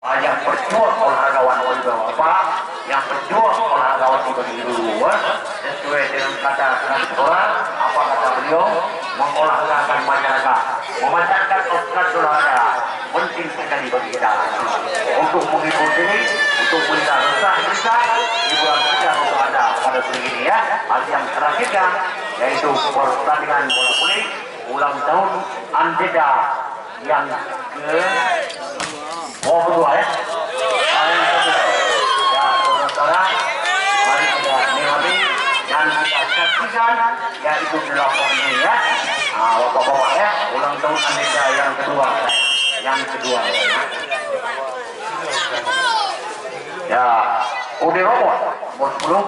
yang berjuang olahragawan Bapak, yang berjuang olahragawan dulu, sesuai dengan kata orang, apa kata beliau, mengolahragakan masyarakat, memancarkan olahraga, penting sekali bagi kita untuk menghibur diri, untuk melihat resah kita, hiburan kita untuk Anda pada sore ini ya. Hal yang terakhirnya yaitu pertandingan bola voli ulang tahun Anjeda yang ke 22 ya. Ya, saudara-saudara, mari kita nikmati dan kita saksikan yaitu delapan ini ya. Bapak-bapak ya, ulang tahun Anjeda yang kedua. Ya, udah robot, bos belum.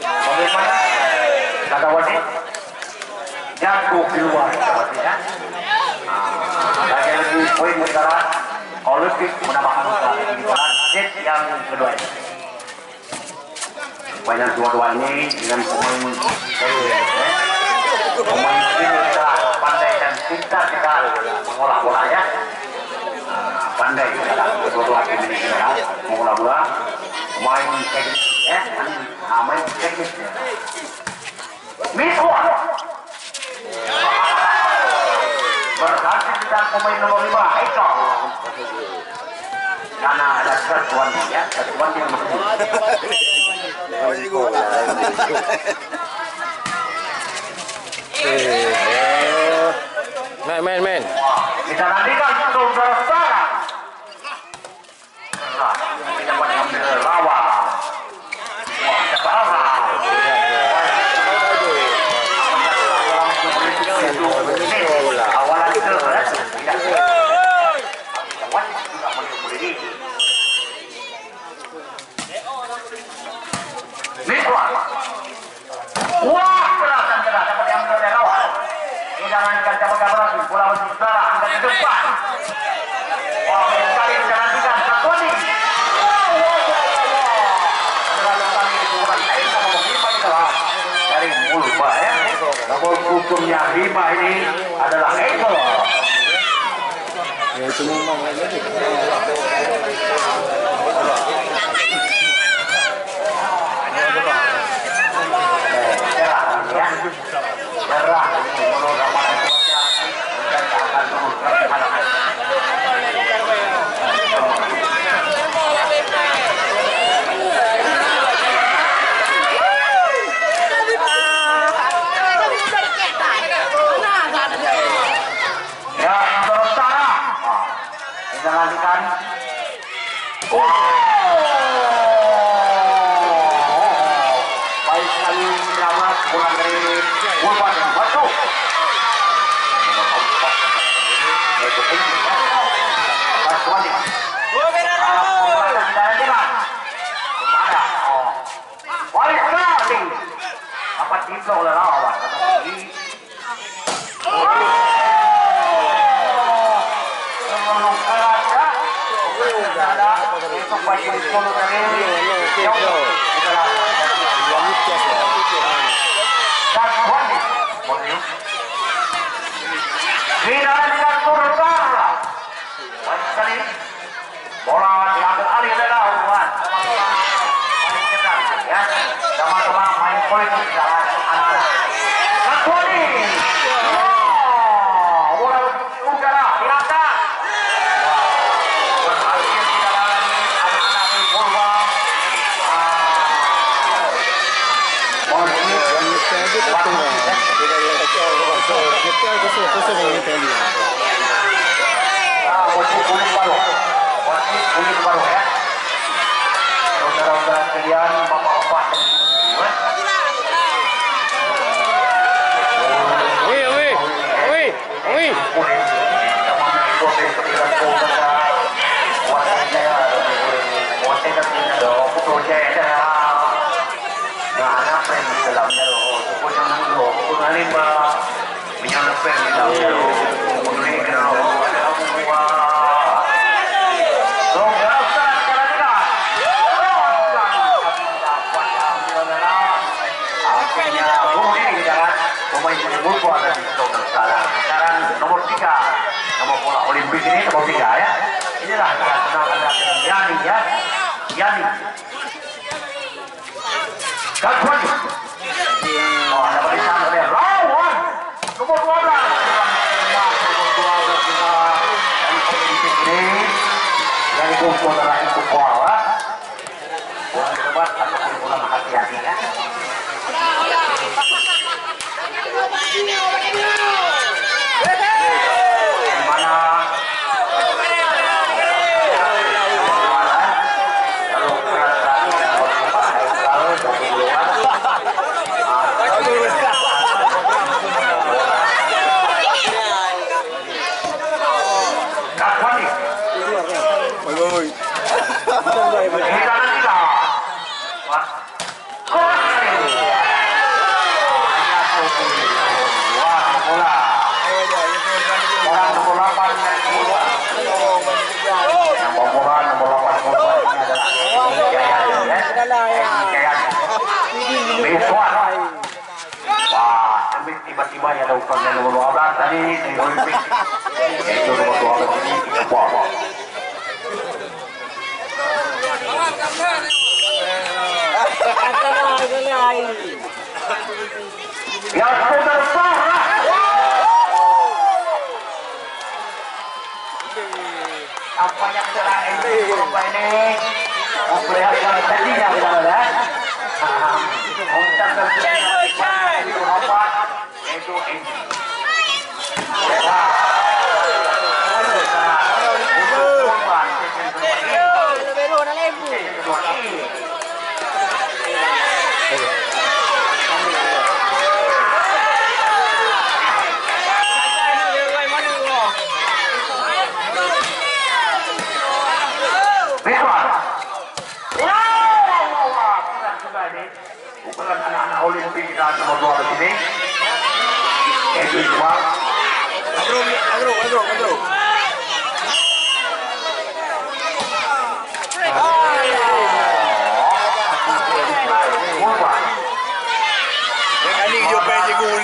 Bagaimana? Kata wasit, jago keluar ya. Lagi poin negara Olimpik menambahkan set yang kedua. Banyak dua-dua ini dengan pemain kita pandai dan pintar kita mengolah bola ya. Pandai dua-dua ini kita mengolah bola, main teknis ya, main teknis. Miswa berhasil kita pemain nomor 5 Eko karena ada ketuan ya, ketuan yang bersih. Men. Kita nantikan saudara-saudara. Kita mengambil lawan. Awalan itu wah, keras dapat diambil oleh lawan. Menjalankan cabang-cabang bola saudara angkat ke depan. Wah, sekali menjalankan satu ini. Dari Mulba ya. Nomor hukumnya 5 ini adalah Eko. Ya itu memang lagi. Merah menjalankan baik sekali selamat pulang dari Bulban Batu. Dapat diblok oleh lawan. Bola diambil alih oleh lawan. Ya, teman-teman main politik jalan anak-anak. Lakoni. Bola udara diangkat. Berhasil di dalam anak-anak bola. Kulit baru ya. Saudara-saudara sekalian, bapak-bapak. Sekarang nomor 3, nomor bola Olimpik ini nomor 3 ya. Inilah yang senang Anda tadi. Kawan. Oh, dapat di sana dia. Lawan. Nomor 12. Dari kompetisi ini. Dari kumpul terakhir kumpul. Buat debat ataupun pulang hati-hati ya. Tiba-tiba ya ada ukuran nomor 12 tadi di Olimpik itu nomor 12 ini ya sudah parah apa yang serang ini perlihatkan tadinya benar-benar untuk itu apa itu bukan anak-anak Olimpik dan nomor 12 ini itu cuma agro ini juga jegul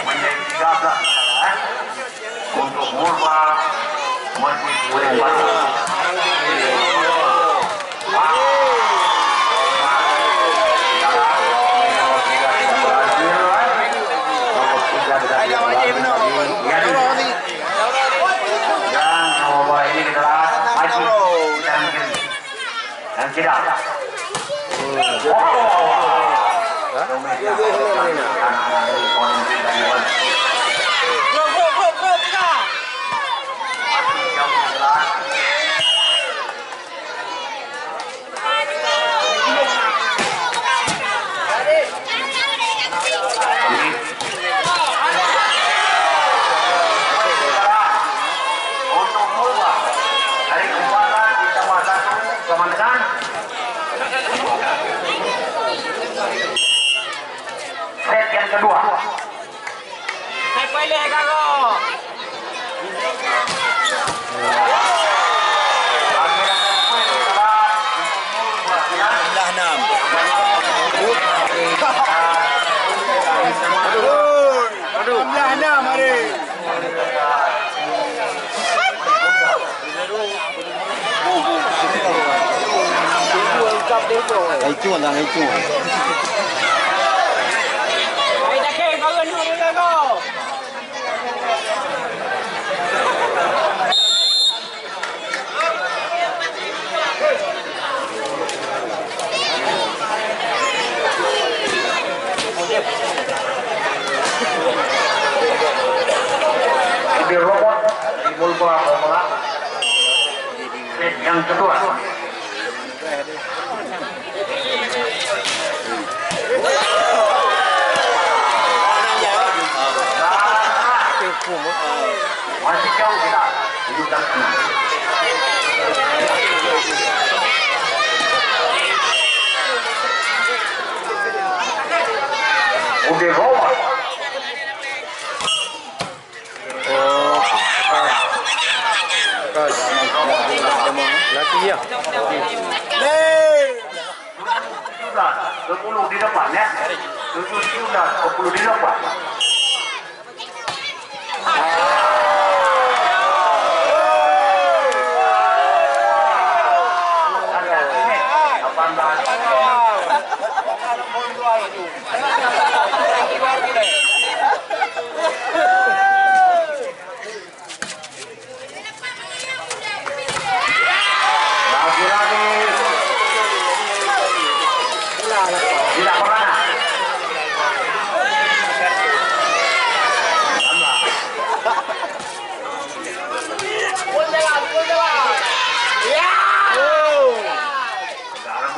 menjadi 13 untuk Murba menjadi dan tidak set yang kedua. Set pilih kau. Dah 6. Aduh, dah 6 hari. Hai cuan dah, hai cuan. Hai dah ke kau ni dulu kau. Di robot di bola set yang kedua. Masih jauh kita hujung udah robot. Laki ya. Sudah 20 di depan ya. 7 sudah 20 di depan. Dan Lagi-lagi tidak pernah.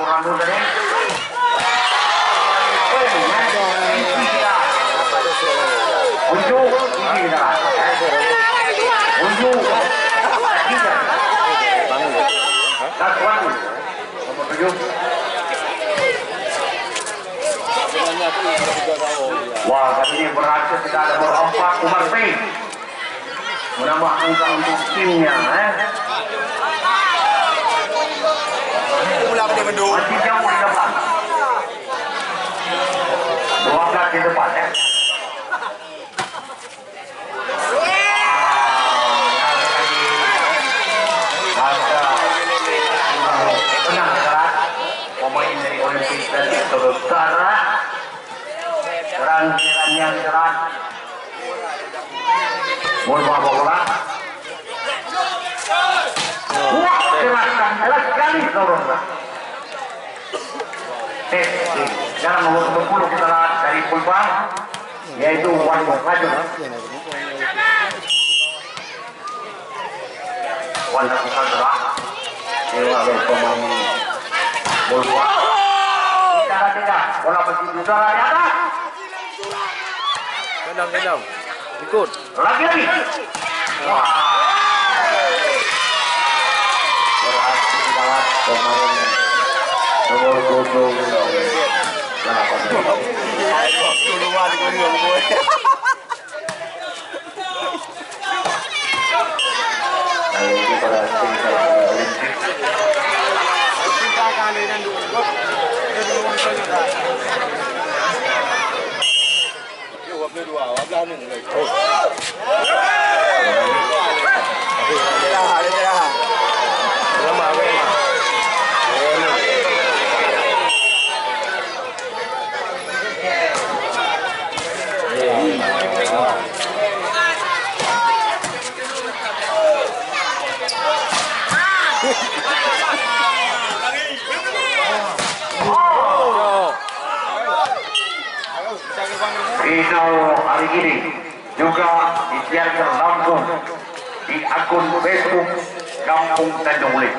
Rambu tadi. Unjuk ini dah. Unjuk. Lakukan. Nomor 7. Wah, kali ini berhasil kita ada nomor 4 Umar P. Menambah angka untuk timnya, Masih jauh di depan. 12 di depan, Tenang sekarang. Pemain dari Olimpik dari Utara. Serang yang serang. Bola bola. Wah, jelas sekali saudara. Jangan nomor 10 kita dari Pulpa, yaitu Wan Maju. Wan lakukan gerak. Dewa dari pemain Pulpa. Tidak, bola pasti udara di atas. Kedang, ikut. Lagi. Wah. Berhasil didapat pemain nomor 20. Keluar dari bola. Ini pada tingkat Olimpik. Final hari ini juga disiarkan langsung di akun Facebook Kampung Tanjung Ulik.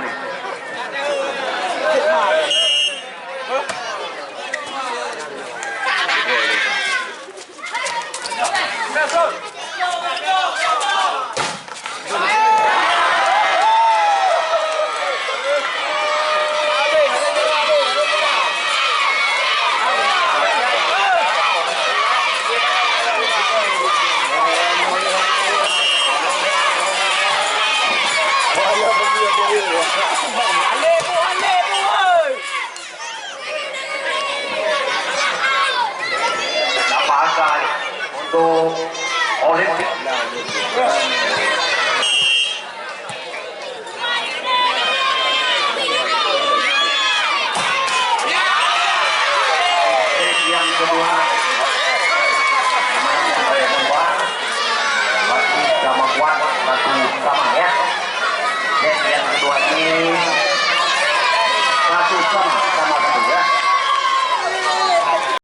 Untuk Olimpik. Yang kedua masih sama kuat, masih sama ya. Yang kedua ini satu sama.